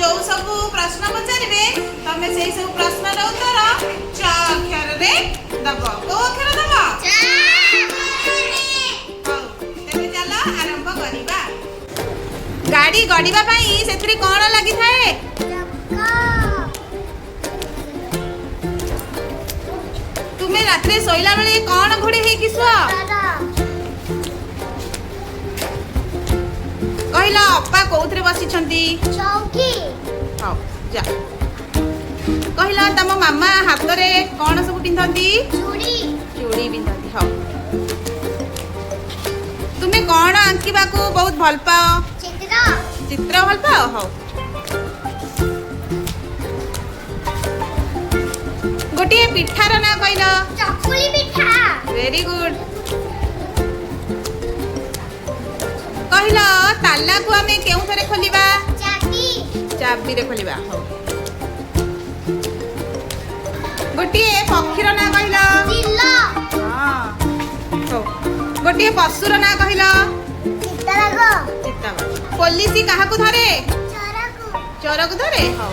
जो सब प्रश्न पचारे तमे से सब प्रश्न उत्तर च अक्षर रे दब को अक्षर दब तेरे चलो आरंभ करिबा। गाड़ी गड़ीबा पई सेतरी कोन लागि थाए तुमे रात्रे सोइला बेले कोन घोड़े हे किसुआ कहला अप्पा कोउथरे बसी छंती चौकी हां जा कहला तम मामा हाथ रे कोन सब पिंधंती चूड़ी चूड़ी पिंधंती हां तुमे कोन आंकीबा को बहुत भल पाओ चित्र चित्र भल पाओ हां गोटे पिठार ना कहला चकुली पिठा वेरी गुड कहला ताला को हमें केउ थरे खोलिबा चाबी चाबी रे खोलिबा हो गोटे पक्षीर ना कहला चिल्ला हां हो गोटे पशुर ना कहला चितरग चित्तावा पुलिस काहा को धरे चरकु चोर को धरे हो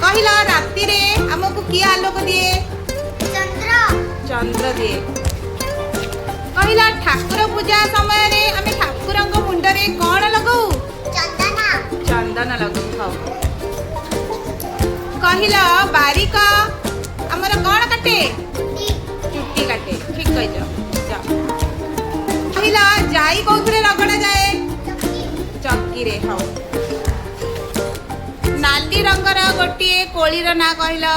कहला राती रे हमको की आलोक दिए चंद्र चंद्र दिए कहला ठाकुर पूजा समय रे हमें ठाकुरंग मुंड रे कोन लगाऊ चंदना चंदन लगू खाओ कहला बारिका हमर कोन काटे चुट्टी काटे ठीक कह जा कहला जाई कोथरे रगड़ा जाए चक्की रे खाओ नाली रंगर गोटिए कोळीर ना कहला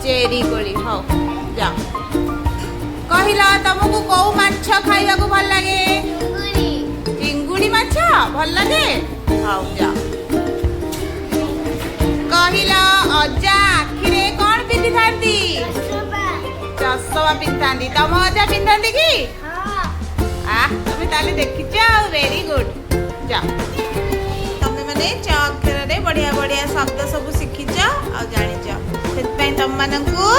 चेरी कोळी खाओ जा कहला तुमको कौ माछ खाइबा को भल लागे चिंगुड़ी चिंगुड़ी माछ भल लागे हाउ जा कहला अजा आखिरे कोन पिंधि थांती चश्मा पिंधांती तम अजा पिंधांती की हां आ तुम ताले देखिछ वेरी गुड जा तमे माने च अक्षर रे बढ़िया बढ़िया शब्द सब शिखिछ आ जानिछ सेत पई तम मानकू